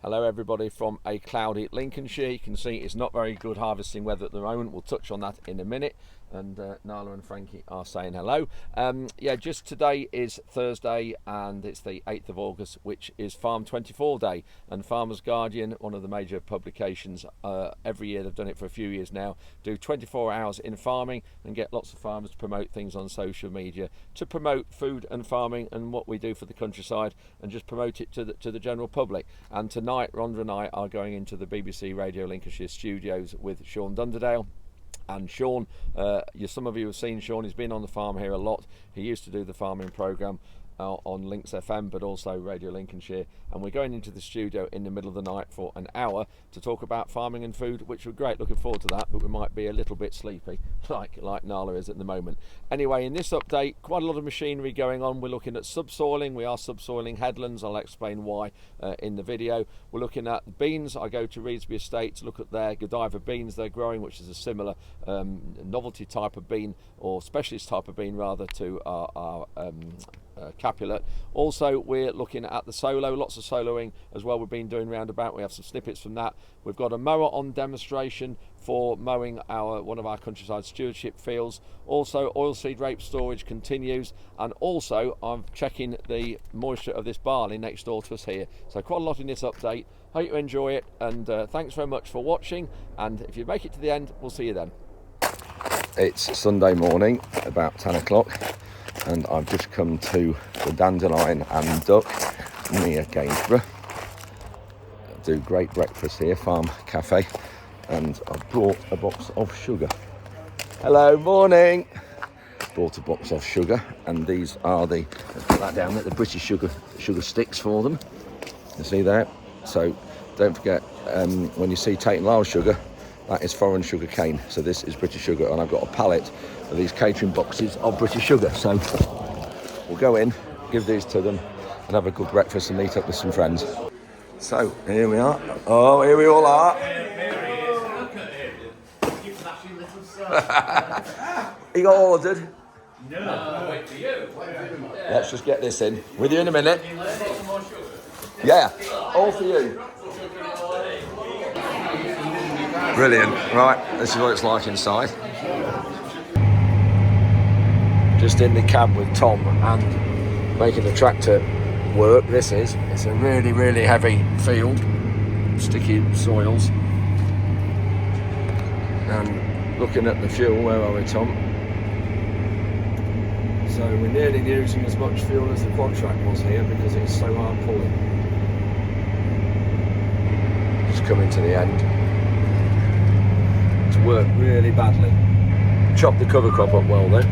Hello everybody from a cloudy Lincolnshire. You can see it's not very good harvesting weather at the moment. We'll touch on that in a minute. And Nala and Frankie are saying hello. Yeah, just today is Thursday and it's the 8th of August, which is Farm 24 Day. And Farmers Guardian, one of the major publications, every year, they've done it for a few years now, do 24 hours in farming and get lots of farmers to promote things on social media, to promote food and farming and what we do for the countryside, and just promote it to the general public. And tonight, Rhonda and I are going into the BBC Radio Lincolnshire studios with Sean Dunderdale. And Sean, some of you have seen Sean, he's been on the farm here a lot. He used to do the farming programme on Links FM, but also Radio Lincolnshire, and we're going into the studio in the middle of the night for an hour to talk about farming and food, which we're great, looking forward to that, but we might be a little bit sleepy like Nala is at the moment. Anyway, in this update, quite a lot of machinery going on. We're looking at subsoiling. We are subsoiling headlands. I'll explain why in the video. We're looking at beans. I go to Revesby Estate to look at their Godiva beans they're growing, which is a similar novelty type of bean, or specialist type of bean rather, to our Capulet. Also, we're looking at the solo, lots of soloing as well. We've been doing roundabout. We have some snippets from that. We've got a mower on demonstration for mowing one of our countryside stewardship fields. Also, oilseed rape storage continues, and also I'm checking the moisture of this barley next door to us here. So quite a lot in this update. Hope you enjoy it, and thanks very much for watching, and if you make it to the end, we'll see you then. It's Sunday morning, about 10 o'clock. And I've just come to the Dandelion and Duck near Gainsborough. Do great breakfast here, Farm Cafe, and I've brought a box of sugar. Hello, morning. Brought a box of sugar, and these are let's put that down there, the British sugar sticks for them. You see there? So don't forget, when you see Tate and Lyle sugar, that is foreign sugar cane. So this is British sugar, and I've got a pallet of these catering boxes of British sugar. So we'll go in, give these to them, and have a good breakfast and meet up with some friends. So here we are. Oh, here we all are. He got ordered. No, wait for you. Let's just get this in. With you in a minute. Yeah, all for you. Brilliant. Right, this is what it's like inside. Just in the cab with Tom and making the tractor work. It's a really, really heavy field, sticky soils. And looking at the fuel, where are we, Tom? So we're nearly using as much fuel as the quad track was here because it's so hard pulling. Just coming to the end. Worked really badly. Chopped the cover crop up well then.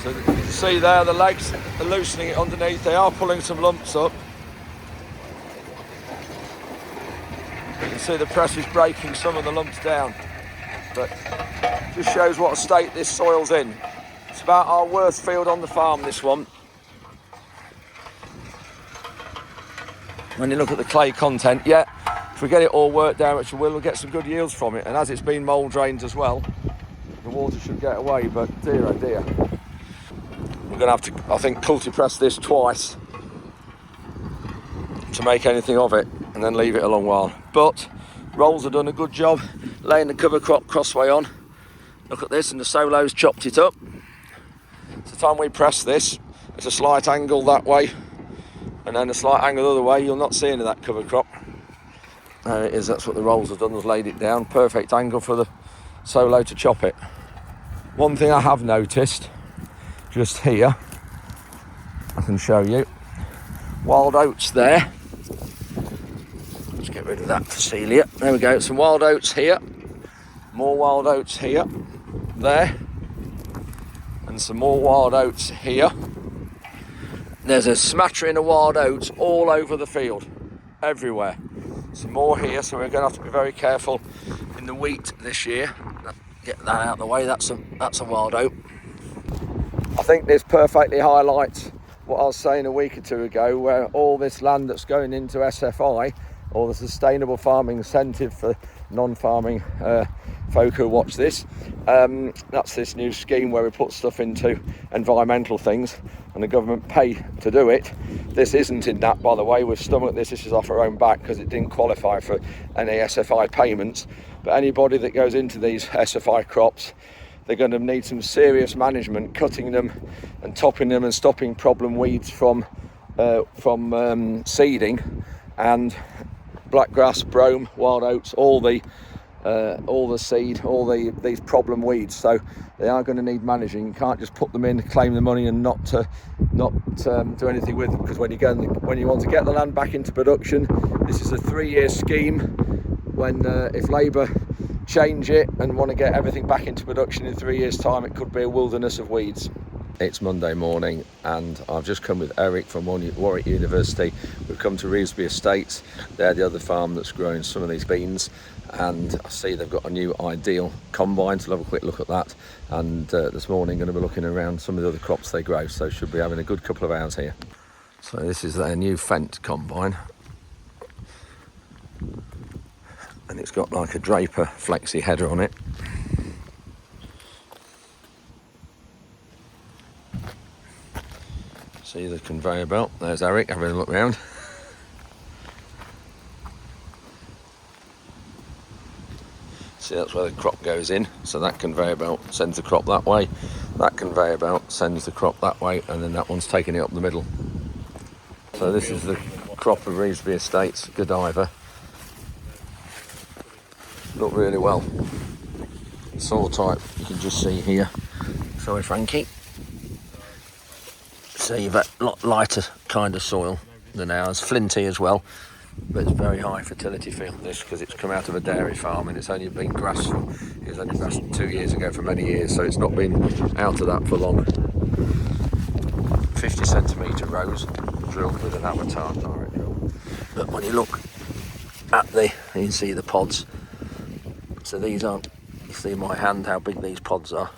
So you can see there the legs are loosening it underneath. They are pulling some lumps up. You can see the press is breaking some of the lumps down. But just shows what state this soil's in. It's about our worst field on the farm, this one. When you look at the clay content, yeah, if we get it all worked down, which we will, we'll get some good yields from it. And as it's been mould drained as well, the water should get away, but dear oh dear. We're going to have to, I think, Cultipress this twice to make anything of it, and then leave it a long while. But Rolls have done a good job laying the cover crop crossway on. Look at this, and the solo's chopped it up. So the time we press this, it's a slight angle that way, and then a slight angle the other way. You'll not see any of that cover crop. There it is, that's what the Rolls have done, has laid it down. Perfect angle for the solo to chop it. One thing I have noticed, just here, I can show you, wild oats there. Let's get rid of that Facelia. There we go, some wild oats here, more wild oats here, there, and some more wild oats here. There's a smattering of wild oats all over the field, everywhere. Some more here, so we're going to have to be very careful in the wheat this year. Get that out of the way, that's a wild oat. I think this perfectly highlights what I was saying a week or two ago, where all this land that's going into SFI or the sustainable farming incentive for non-farming folk who watch this. That's this new scheme where we put stuff into environmental things and the government pay to do it. This isn't in that, by the way. We've stomached this. This is off our own back because it didn't qualify for any SFI payments. But anybody that goes into these SFI crops, they're going to need some serious management, cutting them and topping them and stopping problem weeds from seeding, and blackgrass, brome, wild oats, all the seed, these problem weeds. So they are going to need managing. You can't just put them in, claim the money, and not do anything with them. Because when you want to get the land back into production, this is a 3-year scheme. When if Labour change it and want to get everything back into production in 3 years' time, it could be a wilderness of weeds. It's Monday morning and I've just come with Eric from Warwick University. We've come to Revesby Estate. They're the other farm that's growing some of these beans, and I see they've got a new ideal combine, so we'll have a quick look at that. And this morning going to be looking around some of the other crops they grow, so should be having a good couple of hours here. So this is their new Fendt combine, and it's got like a Draper flexi header on it. See the conveyor belt. There's Eric having a look round. See, that's where the crop goes in. So that conveyor belt sends the crop that way. That conveyor belt sends the crop that way, and then that one's taking it up the middle. So this is the crop of Revesby Estate's Godiva. Look really well. Soil type you can just see here. Sorry, Frankie. So you've got a lot lighter kind of soil than ours, flinty as well, but it's very high fertility field this, because it's come out of a dairy farm and it's only been grass. It was only grass 2 years ago for many years, so it's not been out of that for long. 50 centimetre rows drilled with an avatar direct drill. But when you look at you can see the pods. So these aren't, you see my hand how big these pods are.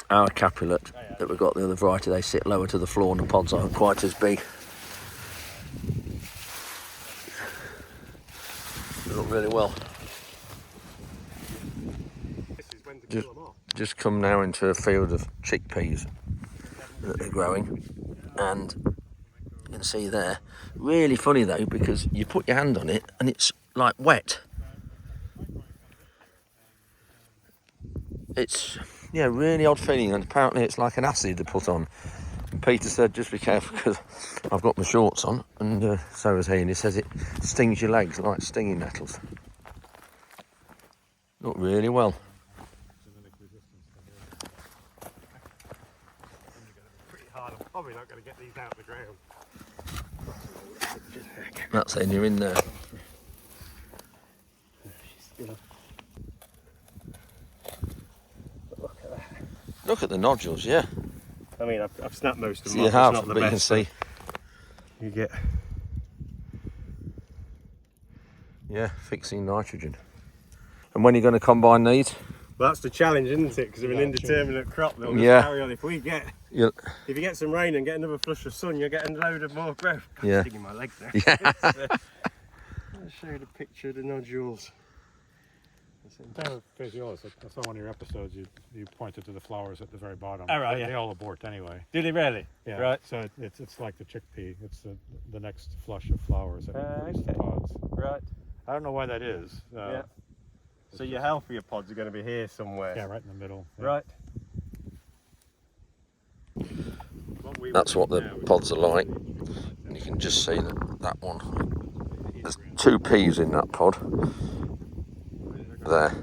Our Capulet that we've got, the other variety, they sit lower to the floor and the pods aren't quite as big. They look really well. Just come now into a field of chickpeas that they're growing, and you can see there. Really funny though, because you put your hand on it and it's like wet. It's really odd feeling, and apparently it's like an acid to put on. And Peter said just be careful because I've got my shorts on, and so has he, and he says it stings your legs like stinging nettles. Look really well. Pretty hard. I'm probably not going to get these out of the ground. That's it, you're in there. Look at the nodules, yeah. I mean, I've snapped most of them You off. have, It's not the but best, you can see. You get. Yeah, fixing nitrogen. And when are you going to combine these? Well, that's the challenge, isn't it? Because of an indeterminate crop, they'll just Yeah. carry on. If we get, You'll... if you get some rain and get another flush of sun, you'll get a load of more growth. God, Yeah. sticking my leg there. Yeah. I'll show you the picture of the nodules. Basically, I saw one of your episodes. You pointed to the flowers at the very bottom. Oh, right, yeah. They all abort anyway. Did he really? Yeah. Right. So it's like the chickpea. It's the next flush of flowers that includes the Okay. pods. Right. I don't know why that is. Yeah. So your healthier pods are going to be here somewhere. Yeah, right in the middle. Yeah. Right. That's what the pods are like. And you can just see that one. There's 2 peas in that pod. There,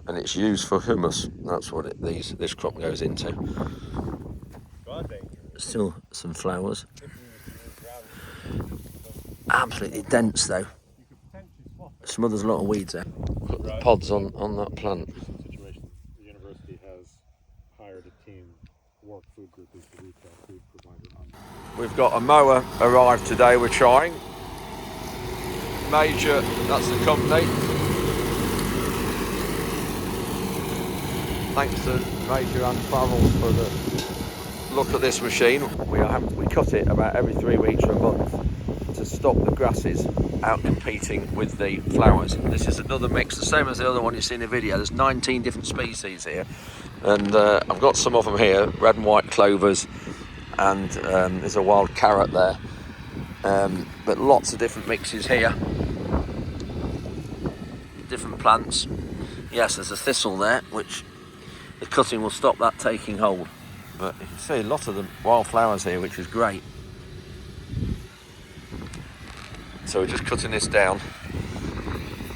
and it's used for humus. That's what this crop goes into. Still some flowers. Absolutely dense though. Smothers a lot of weeds there. Look at the pods on that plant. Situation. The university has hired a team. Warwick Food Group is the retail food provider. We've got a mower arrived today. We're trying. Major, that's the company. Thanks to Major and Farrell for the look at this machine. We cut it about every 3 weeks for a month to stop the grasses out competing with the flowers. This is another mix, the same as the other one you see in the video. There's 19 different species here, and I've got some of them here, red and white clovers, and there's a wild carrot there, but lots of different mixes here, different plants. Yes, there's a thistle there, which the cutting will stop that taking hold, but you can see a lot of the wildflowers here, which is great. So we're just cutting this down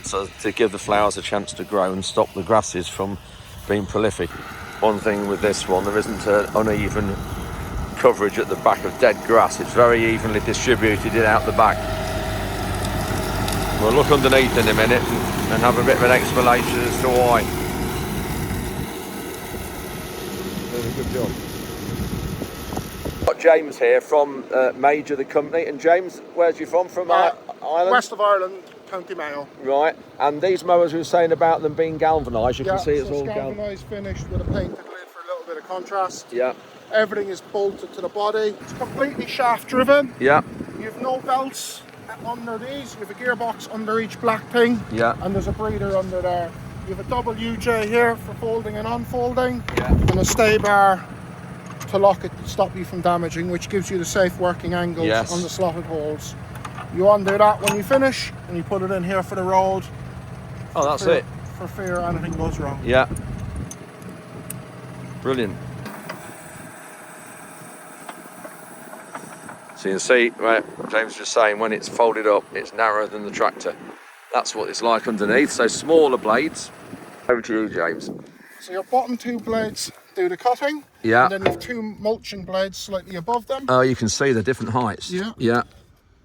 so to give the flowers a chance to grow and stop the grasses from being prolific. One thing with this one, there isn't an uneven coverage at the back of dead grass. It's very evenly distributed out the back. We'll look underneath in a minute and have a bit of an explanation as to why. Doing a good job. Got James here from Major, the company. And James, where's you from? From Ireland? West of Ireland, County Mayo. Right. And these mowers we were saying about them being galvanised, you can see it's so all galvanised, finished with a painted lid for a little bit of contrast. Yeah. Everything is bolted to the body. It's completely shaft driven. Yeah. You have no belts under these. You have a gearbox under each black thing. Yeah. And there's a breather under there. You have a double UJ here for folding and unfolding. Yeah. And a stay bar to lock it to stop you from damaging, which gives you the safe working angles on the slotted holes. You undo that when you finish, and you put it in here for the road. Oh, that's it. For fear anything goes wrong. Yeah. Brilliant. So you can see, right, James was just saying, when it's folded up, it's narrower than the tractor. That's what it's like underneath, so smaller blades. Over to you, James. So your bottom two blades do the cutting. Yeah. And then you have two mulching blades slightly above them. Oh, you can see the different heights. Yeah. Yeah.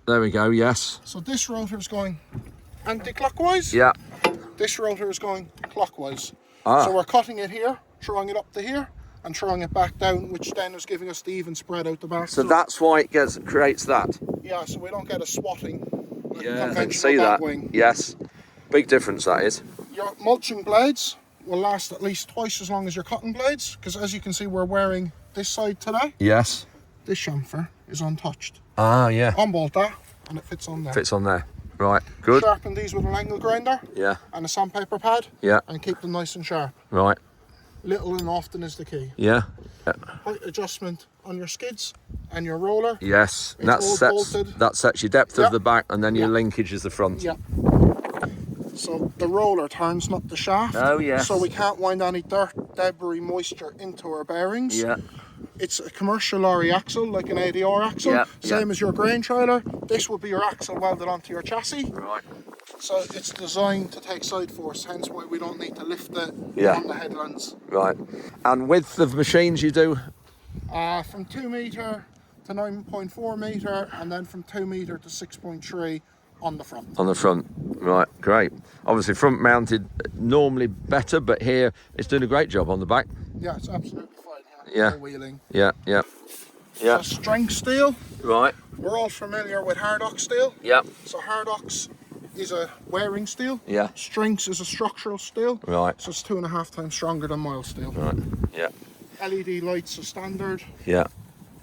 There we go, yes. So this rotor is going anti-clockwise. Yeah. This rotor is going clockwise. Ah. So we're cutting it here, throwing it up to here, and throwing it back down, which then is giving us the even spread out the back. So that's why it creates that. Yeah, so we don't get a swatting. Like Yeah, I can see that. Wing. Yes. Big difference that is. Your mulching blades will last at least twice as long as your cutting blades, because as you can see, we're wearing this side today. Yes. This chamfer is untouched. Ah, yeah. Unbolt that, and it fits on there. Fits on there. Right, good. Sharpen these with an angle grinder. Yeah. And a sandpaper pad. Yeah. And keep them nice and sharp. Right. Little and often is the key. Yeah. Height adjustment on your skids and your roller. Yes. It's all bolted. That sets your depth of the back, and then your linkage is the front. Yeah. So the roller turns, not the shaft. Oh, yes. So we can't wind any dirt, debris, moisture into our bearings. Yeah. It's a commercial lorry axle, like an ADR axle. Yeah. Same as your grain trailer. This will be your axle welded onto your chassis. Right. So it's designed to take side force, hence why we don't need to lift it on the headlands. Right. And width of machines you do? From 2 metre to 9.4 metre, and then from 2 metre to 6.3 on the front. On the front. Right, great. Obviously front mounted normally better, but here it's doing a great job on the back. Yeah, it's absolutely fine here. Yeah. No wheeling. Yeah, yeah. Yeah. So strength steel. Right. We're all familiar with Hardock steel. Yeah. So Hardocks is a wearing steel. Yeah. Strengths is a structural steel. Right. So it's 2.5 times stronger than mild steel. Right. Yeah. LED lights are standard. Yeah.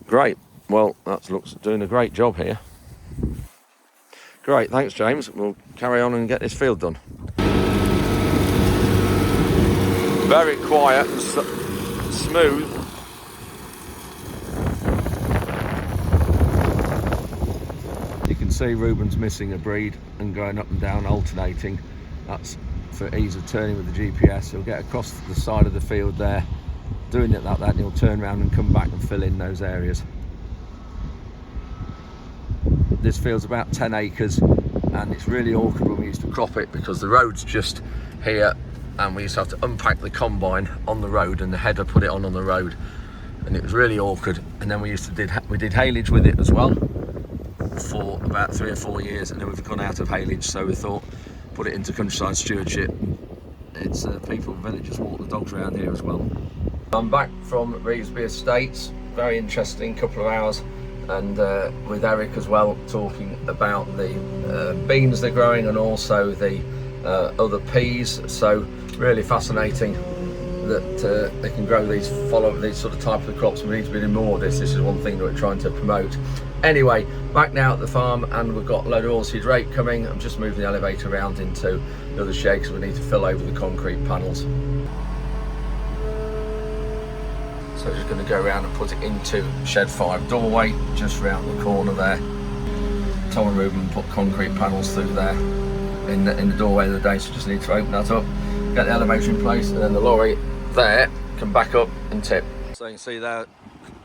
Great. Well, that looks doing a great job here. Great, thanks James. We'll carry on and get this field done. Very quiet and smooth. You can see Ruben's missing a breed and going up and down alternating. That's for ease of turning with the GPS. He'll get across the side of the field there, doing it like that, and he'll turn around and come back and fill in those areas. This field's about 10 acres, and it's really awkward when we used to crop it because the road's just here, and we used to have to unpack the combine on the road and the header put it on the road, and it was really awkward. And then we did haylage with it as well for about 3 or 4 years, and then we've gone out of haylage, so we thought put it into countryside stewardship. It's people, villagers walk the dogs around here as well. I'm back from Revesby Estate, very interesting couple of hours, and with Eric as well, talking about the beans they're growing and also the other peas. So really fascinating that they can grow these, follow these sort of type of crops. We need to be doing more of this. This is one thing that we're trying to promote. Anyway, back now at the farm, and we've got a load of oilseed rape coming. I'm just moving the elevator around into the other shed because we need to fill over the concrete panels. So just going to go around and put it into shed 5 doorway, just round the corner there. Tom and Ruben put concrete panels through there in the doorway of the day, so just need to open that up, get the elevator in place, and then the lorry there can back up and tip. So you can see there,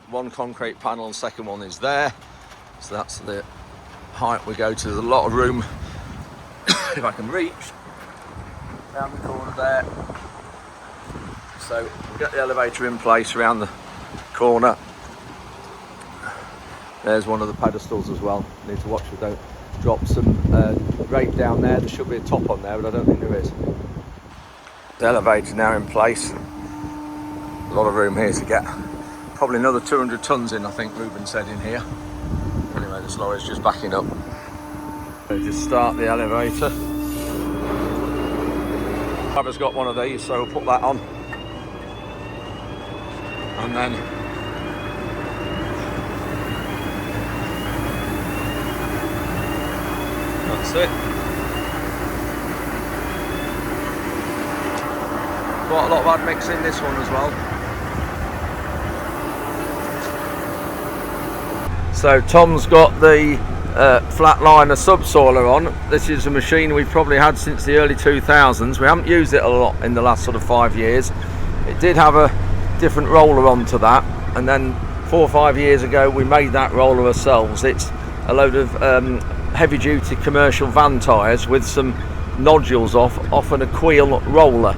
one concrete panel, and the second one is there. So that's the height we go to. There's a lot of room if I can reach down the corner there. So we'll get the elevator in place around the corner. There's one of the pedestals as well. Need to watch we don't drop some rape down there. There should be a top on there, but I don't think there is. The elevator now in place. A lot of room here to get probably another 200 tons in, I think Ruben said in here. Anyway, this lorry's just backing up. So just start the elevator. I've got one of these, so we'll put that on. And then that's it. Quite a lot of admix in this one as well. So Tom's got the Flatliner subsoiler on. This is a machine we've probably had since the early 2000s. We haven't used it a lot in the last sort of 5 years. It did have a different roller onto that, and then 4 or 5 years ago we made that roller ourselves. It's a load of heavy duty commercial van tyres with some nodules off and a wheel roller,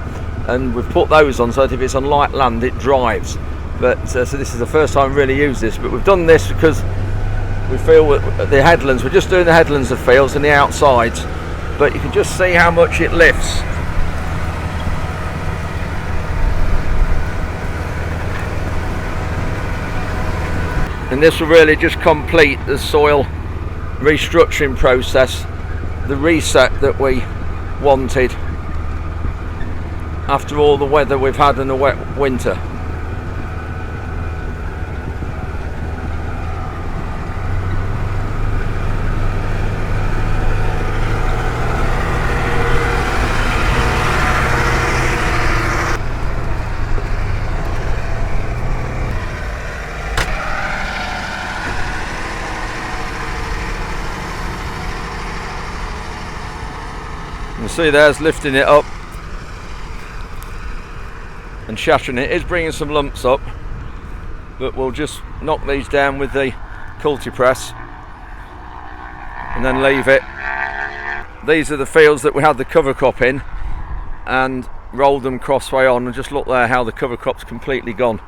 and we've put those on so that if it's on light land it drives. But so this is the first time we really used this, but we've done this because we feel the headlands, we're just doing the headlands of fields and the outsides, but you can just see how much it lifts. And this will really just complete the soil restructuring process, the reset that we wanted after all the weather we've had and a wet winter. You see there's lifting it up and shattering it. It is bringing some lumps up, but we'll just knock these down with the Cultipress and then leave it. These are the fields that we had the cover crop in and rolled them crossway on, and just look there how the cover crop's completely gone.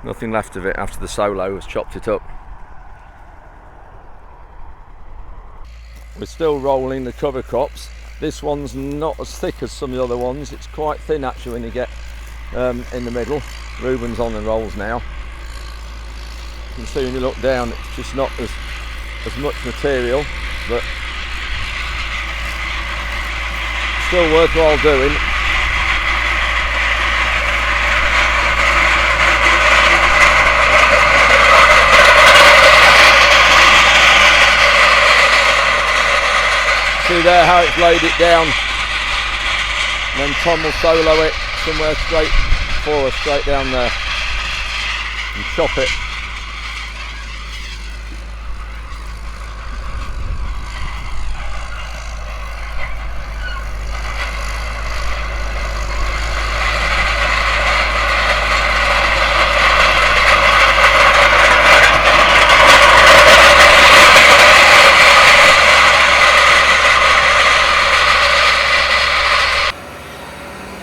Nothing left of it after the solo has chopped it up. We're still rolling the cover crops. This one's not as thick as some of the other ones. It's quite thin actually when you get in the middle. Ruben's on the rolls now. You can see when you look down it's just not as much material, but still worthwhile doing. See there how it's laid it down, and then Tom will solo it somewhere straight for us, straight down there, and chop it.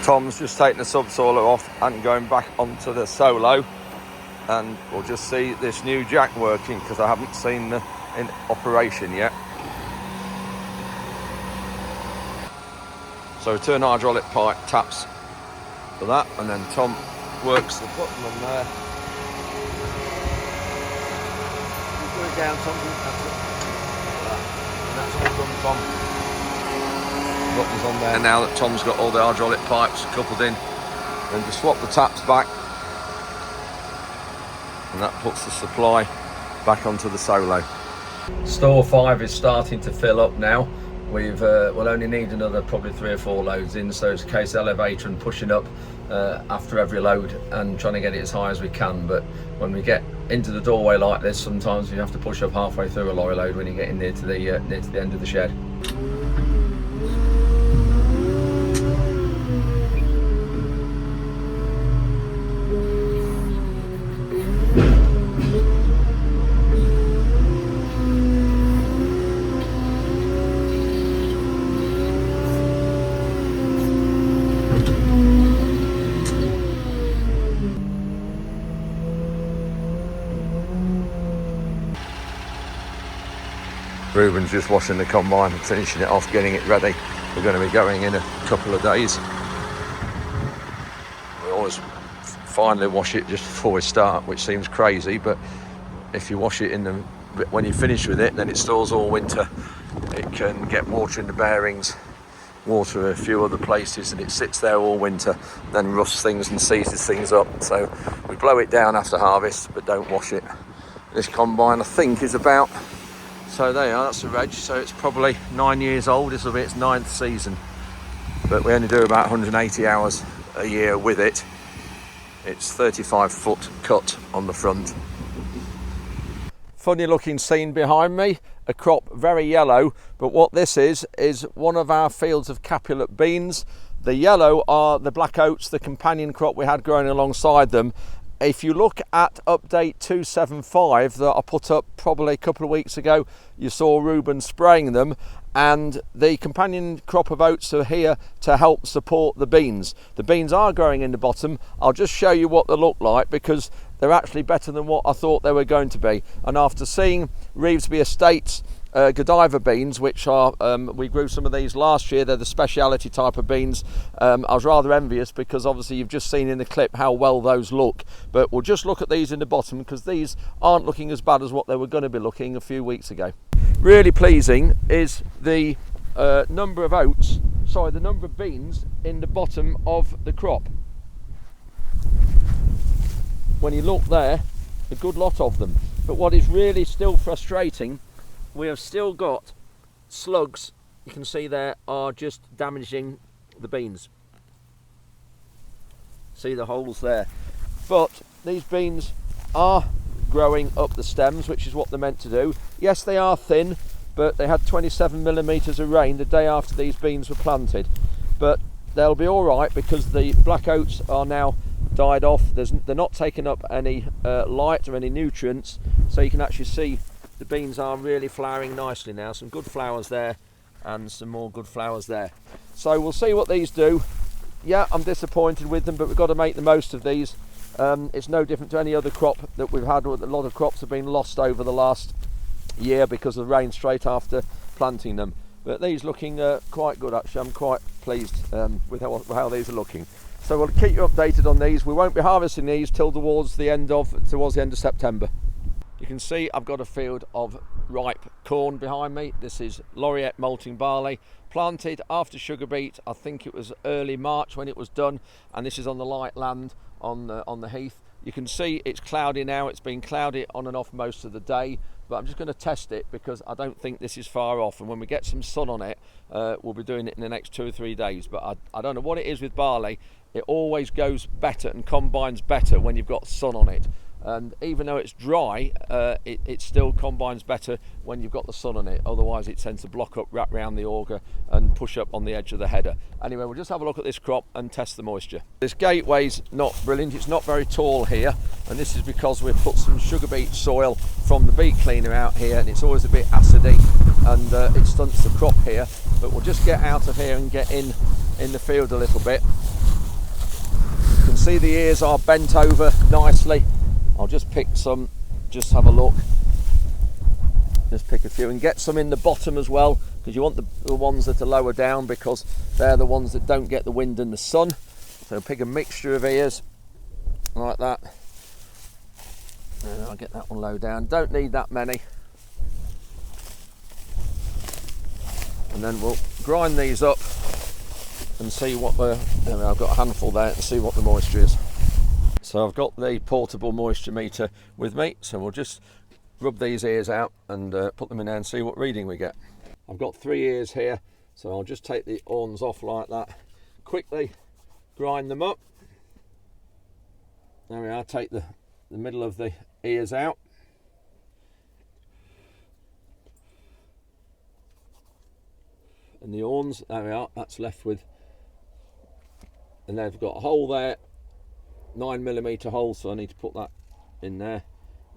Tom's just taking the subsoiler off and going back onto the solo, and we'll just see this new jack working because I haven't seen the in operation yet. So turn hydraulic pipe taps for that, and then Tom works the button on there. Just put it down, Tom. That's all done, Tom. Buttons on there now that Tom's got all the hydraulic pipes coupled in, and just swap the taps back and that puts the supply back onto the solo. Store 5 is starting to fill up now. We'll only need another probably 3 or 4 loads in, so it's a case of elevator and pushing up after every load and trying to get it as high as we can. But when we get into the doorway like this, sometimes you have to push up halfway through a lorry load when you get in near to the end of the shed. Ruben's just washing the combine and finishing it off, getting it ready. We're going to be going in a couple of days. We always finally wash it just before we start, which seems crazy, but if you wash it when you finish with it, then it stores all winter. It can get water in the bearings, water a few other places, and it sits there all winter, then rusts things and seizes things up. So we blow it down after harvest, but don't wash it. This combine, I think, is about... So there you are, that's the reg, so it's probably 9 years old. This will be its 9th season, but we only do about 180 hours a year with it. It's 35-foot cut on the front. Funny looking scene behind me, a crop very yellow, but what this is one of our fields of Capulet beans. The yellow are the black oats, the companion crop we had growing alongside them. If you look at update 275 that I put up probably a couple of weeks ago, you saw Ruben spraying them, and the companion crop of oats are here to help support the beans. The beans are growing in the bottom. I'll just show you what they look like, because they're actually better than what I thought they were going to be. And after seeing Revesby Estate's Godiva beans, which are we grew some of these last year, they're the speciality type of beans. I was rather envious, because obviously you've just seen in the clip how well those look, but we'll just look at these in the bottom, because these aren't looking as bad as what they were going to be looking a few weeks ago. Really pleasing is the number of the number of beans in the bottom of the crop. When you look there, a good lot of them. But what is really still frustrating, we have still got slugs, you can see there, are just damaging the beans. See the holes there. But these beans are growing up the stems, which is what they're meant to do. Yes, they are thin, but they had 27 millimetres of rain the day after these beans were planted. But they'll be all right, because the black oats are now died off. They're not taking up any light or any nutrients, so you can actually see the beans are really flowering nicely now. Some good flowers there and some more good flowers there. So we'll see what these do. Yeah, I'm disappointed with them, but we've got to make the most of these. It's no different to any other crop that we've had. A lot of crops have been lost over the last year because of the rain straight after planting them. But these looking quite good actually. I'm quite pleased with how these are looking. So we'll keep you updated on these. We won't be harvesting these till towards the end of September. You can see I've got a field of ripe corn behind me. This is laureate malting barley, planted after sugar beet. I think it was early March when it was done, and this is on the light land on the heath. You can see it's cloudy now. It's been cloudy on and off most of the day, but I'm just going to test it because I don't think this is far off, and when we get some sun on it, we'll be doing it in the next 2 or 3 days. But I don't know what it is with barley. It always goes better and combines better when you've got sun on it. And even though it's dry, it still combines better when you've got the sun on it. Otherwise it tends to block up, wrap around the auger and push up on the edge of the header. Anyway, we'll just have a look at this crop and test the moisture. This gateway's not brilliant. It's not very tall here, and this is because we've put some sugar beet soil from the beet cleaner out here, and it's always a bit acidy, and it stunts the crop here. But we'll just get out of here and get in the field a little bit. You can see the ears are bent over nicely. I'll just pick some, just have a look, just pick a few and get some in the bottom as well, because you want the ones that are lower down, because they're the ones that don't get the wind and the sun. So pick a mixture of ears like that, and I'll get that one low down. Don't need that many, and then we'll grind these up and see what I've got a handful there, and see what the moisture is. So I've got the portable moisture meter with me, so we'll just rub these ears out and put them in there and see what reading we get. I've got 3 ears here, so I'll just take the horns off like that, quickly grind them up. There we are, take the middle of the ears out. And the horns, there we are, that's left with, and they've got a hole there, 9mm hole, so I need to put that in there.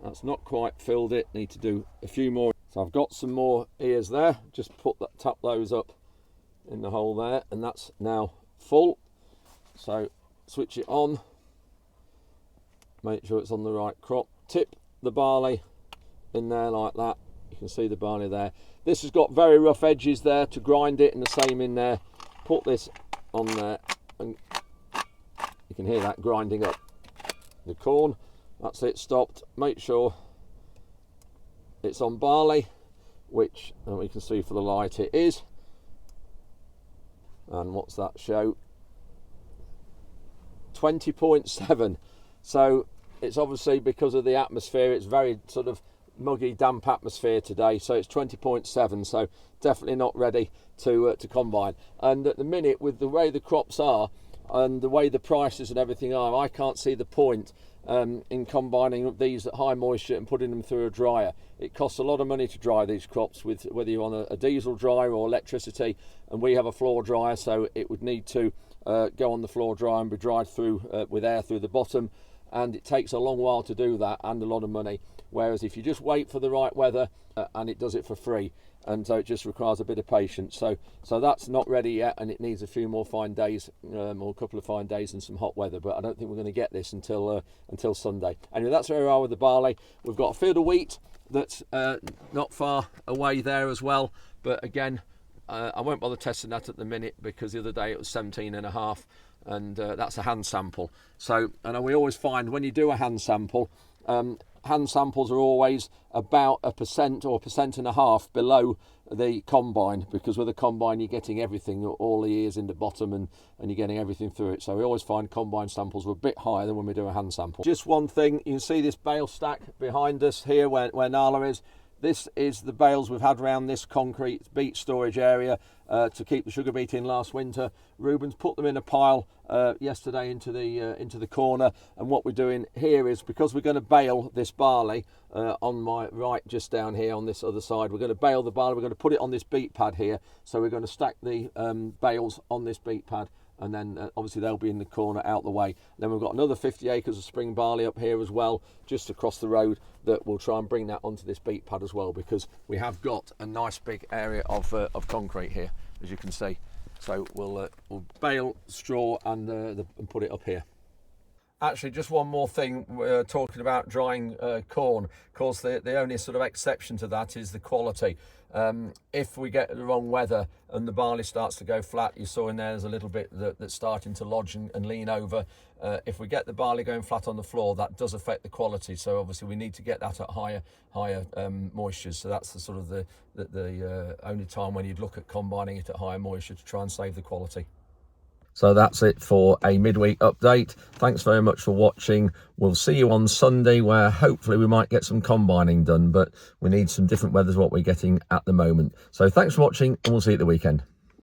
That's not quite filled it, need to do a few more. So I've got some more ears there, just tap those up in the hole there, and that's now full. So switch it on, make sure it's on the right crop, tip the barley in there like that. You can see the barley there. This has got very rough edges there to grind it, and the same in there. Put this on there and you can hear that grinding up the corn. That's it, stopped. Make sure it's on barley, which we can see for the light it is. And what's that show? 20.7. So it's obviously because of the atmosphere, it's very sort of muggy, damp atmosphere today, so it's 20.7, so definitely not ready to combine. And at the minute, with the way the crops are and the way the prices and everything are, I can't see the point in combining these at high moisture and putting them through a dryer. It costs a lot of money to dry these crops, with whether you're on a diesel dryer or electricity, and we have a floor dryer, so it would need to go on the floor dryer and be dried through with air through the bottom, and it takes a long while to do that and a lot of money. Whereas if you just wait for the right weather, and it does it for free, and so it just requires a bit of patience. So that's not ready yet, and it needs a few more fine days, or a couple of fine days and some hot weather. But I don't think we're going to get this until Sunday. Anyway, that's where we are with the barley. We've got a field of wheat that's not far away there as well. But again, I won't bother testing that at the minute, because the other day it was 17.5, and that's a hand sample. So, and we always find when you do a hand sample, hand samples are always about 1% or 1.5% below the combine, because with a combine you're getting everything, all the ears in the bottom, and you're getting everything through it. So we always find combine samples are a bit higher than when we do a hand sample. Just one thing, you can see this bale stack behind us here where Nala is. This is the bales we've had around this concrete beet storage area to keep the sugar beet in last winter. Ruben's put them in a pile yesterday into the corner, and what we're doing here is, because we're going to bale this barley on my right, just down here on this other side, we're going to bale the barley, we're going to put it on this beet pad here. So we're going to stack the bales on this beet pad, and then obviously they'll be in the corner out the way. Then we've got another 50 acres of spring barley up here as well, just across the road, that we'll try and bring that onto this beet pad as well, because we have got a nice big area of concrete here, as you can see. So we'll bale straw and put it up here. Actually, just one more thing, we're talking about drying corn. Of course, the only sort of exception to that is the quality. If we get the wrong weather and the barley starts to go flat, you saw in there's a little bit that's starting to lodge and lean over. If we get the barley going flat on the floor, that does affect the quality. So obviously we need to get that at higher moistures. So that's the sort of the only time when you'd look at combining it at higher moisture to try and save the quality. So that's it for a midweek update. Thanks very much for watching. We'll see you on Sunday, where hopefully we might get some combining done, but we need some different weather to what we're getting at the moment. So thanks for watching, and we'll see you at the weekend.